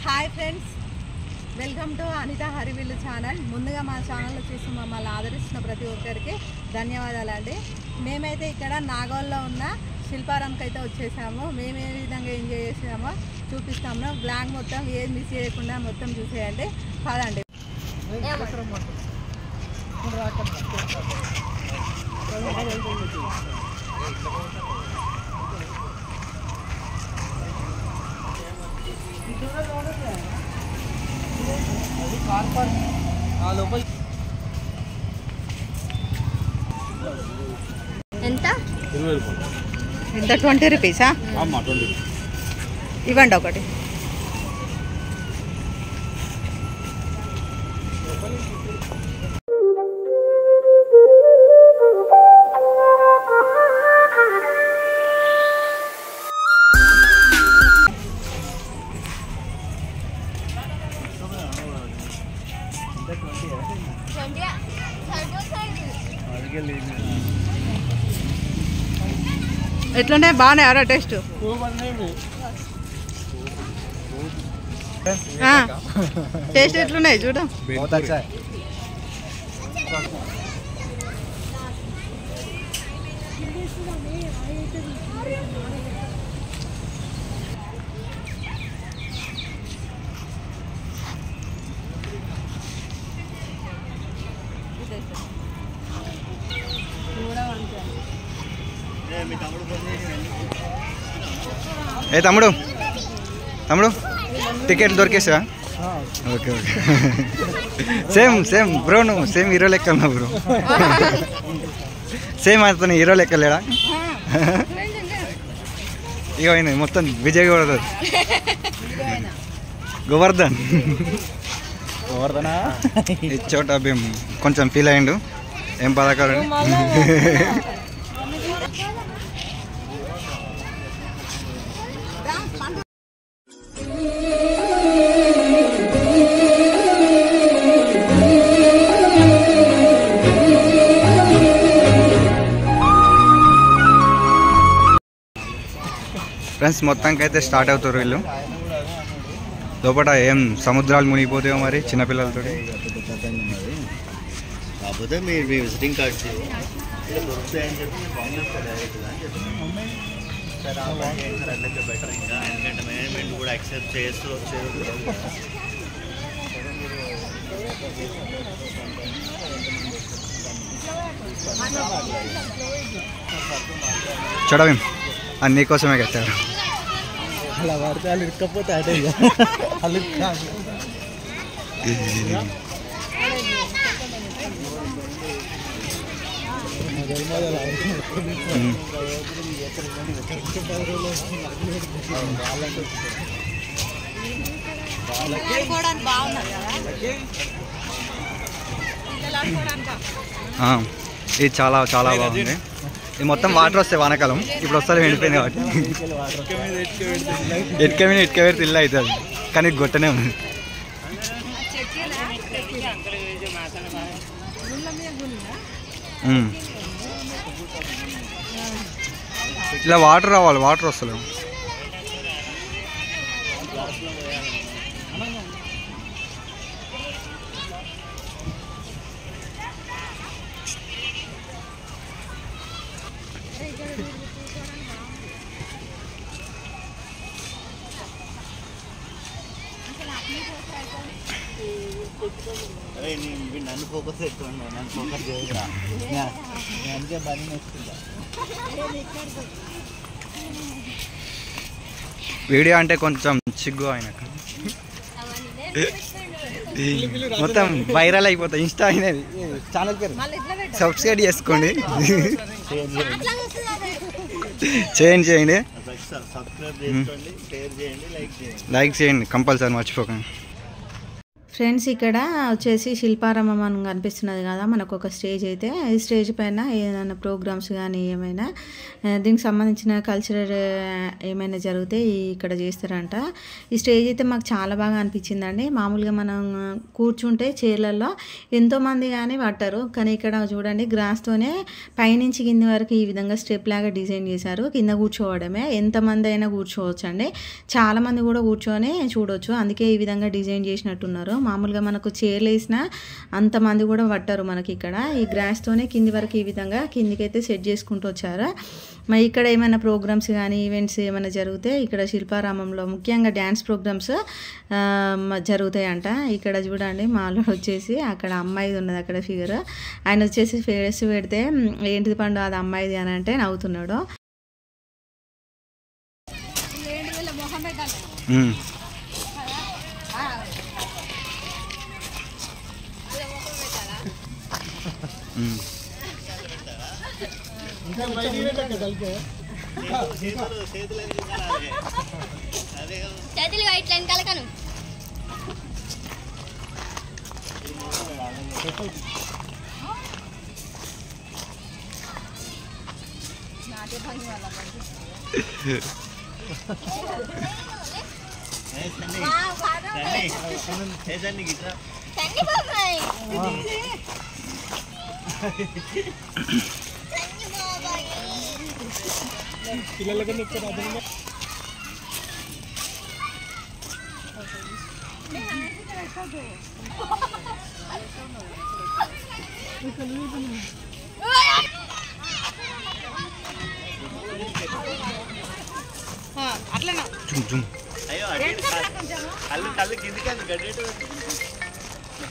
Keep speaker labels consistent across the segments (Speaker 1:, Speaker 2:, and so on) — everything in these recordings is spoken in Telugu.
Speaker 1: Hi friends, welcome to Anitha Harivillu channel. ముందుగా మా ఛానల్ చూసి మమ్మల్ని ఆదరిస్తున్న ప్రతి ఒక్కరికి ధన్యవాదాలు అండి. మేమైతే ఇక్కడ నాగోల్లో ఉన్న శిల్పారాంకి అయితే వచ్చేసాము. మేము ఏ విధంగా ఎంజాయ్ చేసామో చూపిస్తాము. బ్లాగ్ మొత్తం ఏది మిస్ చేయకుండా మొత్తం చూసేయండి. పదండి. ఎంత 20 రూపీసా? ఇవ్వండి ఒకటి. ఎట్లున్నాయి? బాగున్నాయి టేస్ట్? టేస్ట్ ఎట్లున్నాయి చూడ.
Speaker 2: ఏ తమ్ముడు తమ్ముడు టికెట్ దొరికేసా? Okay okay. సేమ్ బ్రో, నువ్వు సేమ్ హీరో లెక్క ఉన్నావు బ్రో. సేమ్ అతను హీరో లెక్క లేడా? ఇక అయినా మొత్తం విజయ్ గోవర్ధన్ చోట భీమ్ కొంచెం ఫీల్ అయ్యిండు. ఏం పథకాలు ఫ్రెండ్స్. మొత్తానికి అయితే స్టార్ట్ అవుతారు వీళ్ళు. లోపల ఏం సముద్రాలు మునిగిపోతాయో మరి చిన్నపిల్లలతో.
Speaker 3: కాకపోతే మీరు మీ విజిటింగ్ కార్డ్స్ దొరుకుతాయని చెప్పి అట్లయితే బెటర్. ఇంకా ఎందుకంటే మేనేజ్మెంట్ కూడా యాక్సెప్ట్ చేస్తూ
Speaker 2: చూడవేం అది నీకోసమే కట్టారు.
Speaker 3: అలా పడితే వాళ్ళు ఇరక్కపోతే అదే వాళ్ళు
Speaker 2: ఇది చాలా చాలా బాగుంది. ఇది మొత్తం వాటర్ వస్తాయి వానకాలం. ఇప్పుడు వస్తారు ఎండిపోయింది కాబట్టి ఎట్క మీద పెడితే ఇల్లు అవుతుంది. కానీ గొట్టనే ఉంది. ఇలా వాటర్ రావాలి, వాటర్ వస్తలేవు.
Speaker 3: అరే నన్ను ఫోకస్ ఎక్కువ, నన్ను ఫోకస్ చేయరా. అందుకే పని నేర్చుకుంటా.
Speaker 2: వీడియో అంటే కొంచెం సిగ్గు ఆయనకు. మొత్తం వైరల్ అయిపోతాయి. ఇన్స్టా అయినది. ఛానల్ పేరు సబ్స్క్రైబ్ చేసుకోండి. చేయండి,
Speaker 3: సబ్స్క్రైబ్ చేసుకోండి, షేర్ చేయండి, లైక్ చేయండి.
Speaker 2: లైక్ చేయండి కంపల్సరీ మర్చిపోకండి.
Speaker 1: ఫ్రెండ్స్ ఇక్కడ వచ్చేసి శిల్పారామం అని కనిపిస్తున్నది కదా మనకు ఒక స్టేజ్ అయితే ఈ స్టేజ్ పైన ఏదైనా ప్రోగ్రామ్స్ కానీ ఏమైనా దీనికి సంబంధించిన కల్చరల్ ఏమైనా జరిగితే ఇక్కడ చేస్తారంట. ఈ స్టేజ్ అయితే మాకు చాలా బాగా అనిపించిందండి. మామూలుగా మనం కూర్చుంటే చైర్లలో ఎంతోమంది కానీ పట్టారు, కానీ ఇక్కడ చూడండి గ్రాస్తోనే పైనుంచి కింది వరకు ఈ విధంగా స్టెప్ లాగా డిజైన్ చేశారు. కింద కూర్చోవడమే, ఎంతమంది అయినా కూర్చోవచ్చు అండి, చాలామంది కూడా కూర్చొని చూడవచ్చు. అందుకే ఈ విధంగా డిజైన్ చేసినట్టున్నారు. మామూలుగా మనకు చైర్లు వేసినా అంతమంది కూడా పట్టారు మనకి ఇక్కడ. ఈ గ్రాస్తోనే కింది వరకు ఈ విధంగా కిందికైతే సెట్ చేసుకుంటూ వచ్చారు. మరి ఇక్కడ ఏమైనా ప్రోగ్రామ్స్ కానీ ఈవెంట్స్ ఏమైనా జరిగితే ఇక్కడ శిల్పారామంలో ముఖ్యంగా డ్యాన్స్ ప్రోగ్రామ్స్ జరుగుతాయంట. ఇక్కడ చూడండి మాలో వచ్చేసి అక్కడ అమ్మాయిది ఉన్నది, అక్కడ ఫిగర్. ఆయన వచ్చేసి ఫేస్ పెడితే ఏంటిది పండు అది అమ్మాయిది అని అంటే నవ్వుతున్నాడు.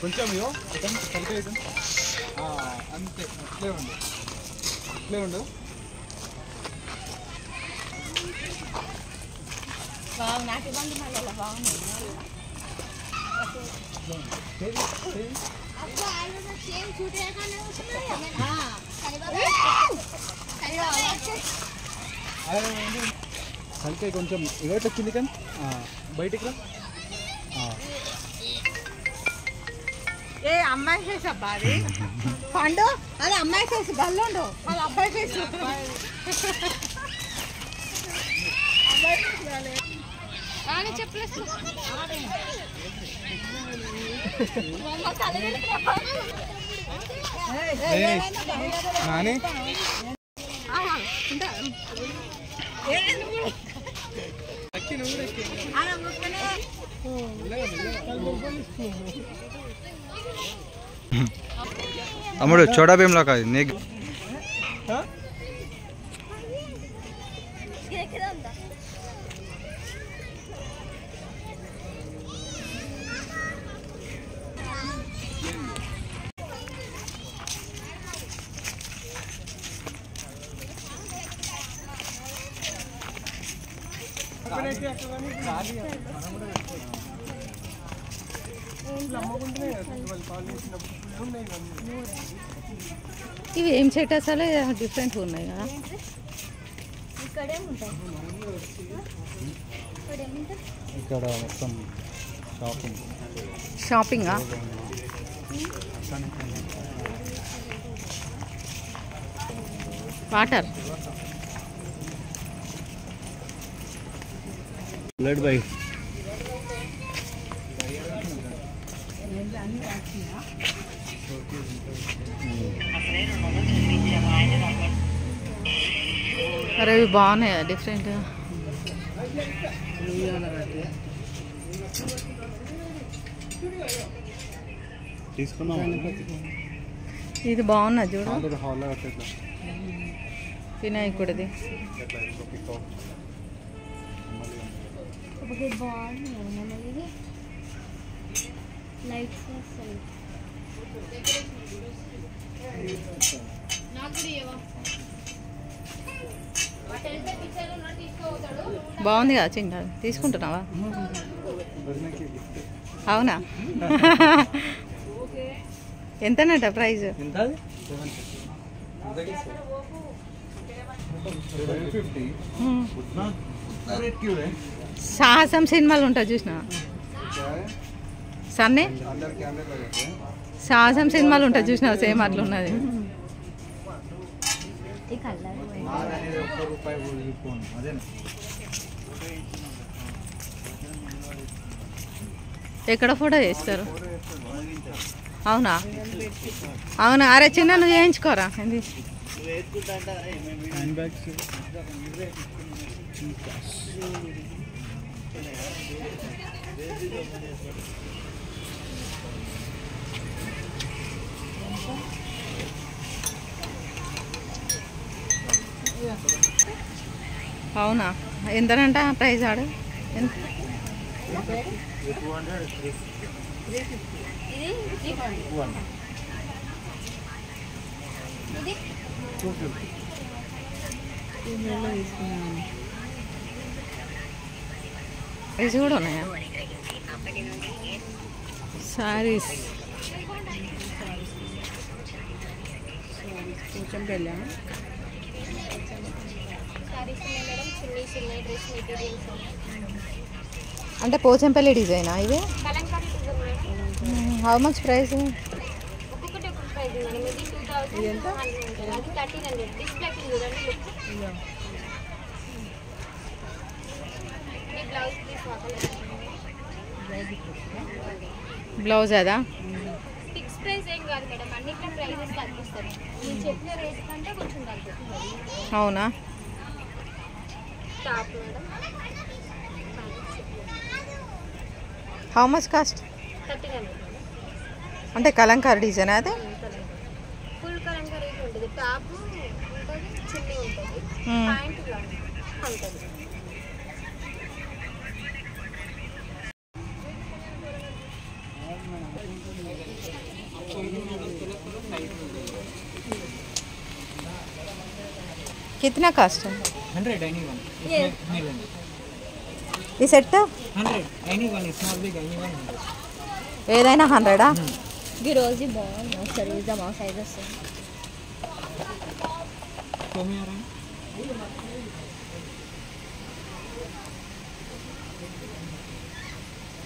Speaker 2: కొంచెం అంతే అట్లే ఉండు, అట్లే ఉండు. కలికే కొంచెం ఇవైతే కింది కానీ బయటికి రా.
Speaker 1: ఏ అమ్మాయి ఫేస్ అబ్బా అది పండు, అది అమ్మాయి ఫేస్ గల్లుండు, అది అబ్బాయి ఫేస్.
Speaker 2: అమ్ముడు చోడా భీమ్లా కాదు నీకు
Speaker 1: ఇవి ఏం సెట్ అసలు డిఫరెంట్గా ఉన్నాయి కదా.
Speaker 2: ఇక్కడ మొత్తం షాపింగ్
Speaker 1: షాపింగా? వాటర్
Speaker 3: బ్లడ్ బై
Speaker 1: అరే ఇవి బాగున్నాయి డిఫరెంట్.
Speaker 3: తీసుకున్నాం.
Speaker 1: ఇది బాగున్నది చూడు, వినాయకుడిది. బాగుంది కదా చిన్న, తీసుకుంటున్నావా? అవునా? ఎంతనట ప్రైజ్? సాహసం సినిమాలు ఉంటాయి చూసిన, సన్నే సాహసం సినిమాలు ఉంటాయి చూసినావు సేమ్ అట్లా ఉన్నది. ఎక్కడ ఫోటో చేస్తారు? అవునా అవునా. అరే చిన్న నువ్వు చేయించుకోరా. ఏంది అవునా ఎంతనంట ప్రైజ్ ఆడు? ఎంత? ఇది కూడా ఉన్నాయా సారీస్? అంటే పోచంపల్లి డిజైనా ఇవి? How much price? బ్లౌజ్ అదా?
Speaker 4: ఫిక్స్ ప్రైస్ ఏం కాదు మేడం, అన్నిట్లో ప్రైజెస్ తగ్గిస్తారు. మీరు చెప్పిన రేట్ కంటే కొంచెం తగ్గుతుంది.
Speaker 1: అవునా?
Speaker 4: Top madam
Speaker 1: how much cost?
Speaker 4: 39
Speaker 1: అంటే కలంకారీ డిజైన్ అది?
Speaker 4: ఫుల్ కలంకారీ ఉంటుంది. టాప్ ఉంటుంది, చిన్ని ఉంటుంది, ప్యాంట్ ఉంటుంది.
Speaker 1: कितना कास्ट है?
Speaker 5: 100 anyone.
Speaker 4: Yeah.
Speaker 5: Anyone.
Speaker 1: ఈ set
Speaker 5: 100 anyone. Small big anyone.
Speaker 1: ఏదైనా 100ఆ?
Speaker 4: ఈ రోజు బాగుంది, ఒకసారి చూద్దాం ఆ సైజ్ వస్తుంది.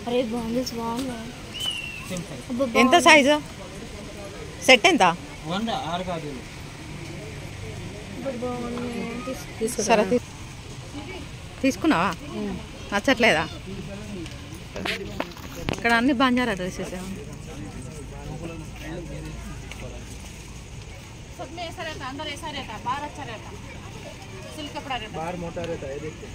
Speaker 4: అరే బాగుంది, బాగుంది.
Speaker 1: ఎంత సైజు? సెట్ ఎంత?
Speaker 5: 100 ఆర్ కాదు.
Speaker 1: సరే తీసుకున్నావా? నచ్చట్లేదా? ఇక్కడ అన్ని బంజారా డ్రెస్సెస్.
Speaker 5: बाहर मोटा रहता है देखते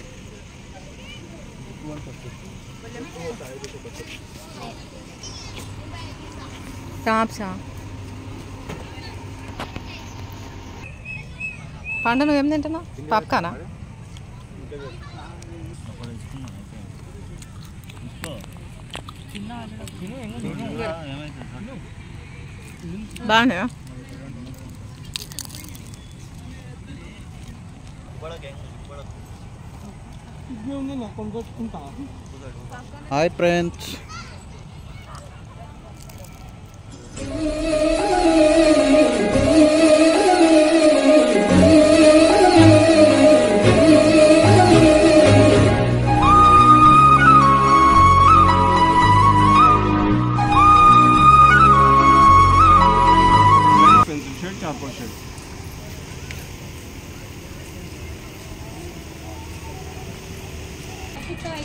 Speaker 1: టాప్సా? పండు నువ్వేం తింటున్నావు? పాప్కానా? బాగున్నాయా?
Speaker 6: హాయ్ ఫ్రెండ్స్,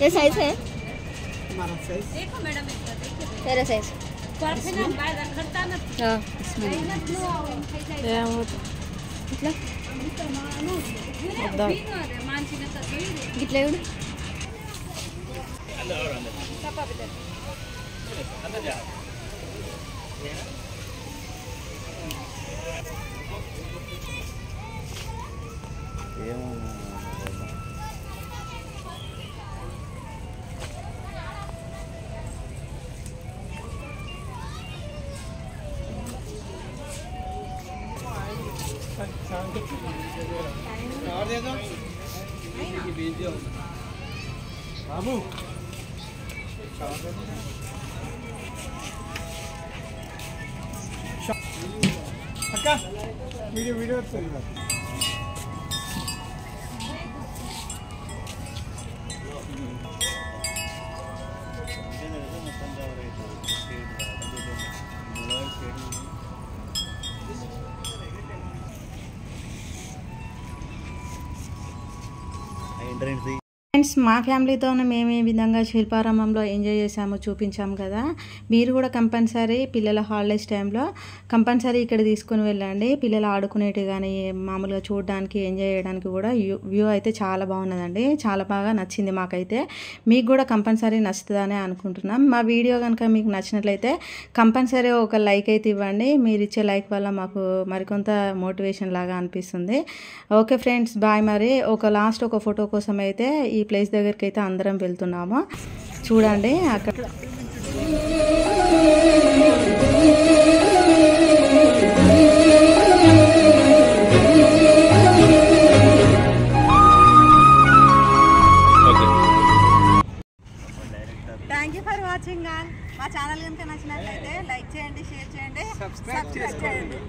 Speaker 4: ये साइज है तेरा साइज? हाँ ఇట్లా ఇట్లా
Speaker 5: बाबू अक्का वीडियो
Speaker 1: ఫ్రెండ్స్, మా ఫ్యామిలీతో మేము ఏ విధంగా శిల్పారామంలో ఎంజాయ్ చేసామో చూపించాము కదా. మీరు కూడా కంపల్సరీ పిల్లల హాలిడేస్ టైంలో కంపల్సరీ ఇక్కడ తీసుకుని వెళ్ళండి. పిల్లలు ఆడుకునేటి కానీ మామూలుగా చూడడానికి ఎంజాయ్ చేయడానికి కూడా వ్యూ అయితే చాలా బాగున్నదండి. చాలా బాగా నచ్చింది మాకైతే. మీకు కూడా కంపల్సరీ నచ్చుతుందని అనుకుంటున్నాం. మా వీడియో కనుక మీకు నచ్చినట్లయితే కంపల్సరీ ఒక లైక్ అయితే ఇవ్వండి. మీరు ఇచ్చే లైక్ వల్ల మాకు మరికొంత మోటివేషన్ లాగా అనిపిస్తుంది. Okay friends, bye. మరి లాస్ట్ ఒక ఫోటో కోసం అయితే ఈ ప్లేస్ దగ్గరికి అయితే అందరం వెళ్తున్నాము. చూడండి అక్కడ థ్యాంక్ యూ ఫర్ వాచింగ్. మా ఛానల్ కనుక నచ్చినట్లయితే లైక్ చేయండి, షేర్ చేయండి, సబ్స్క్రైబ్ చేయండి.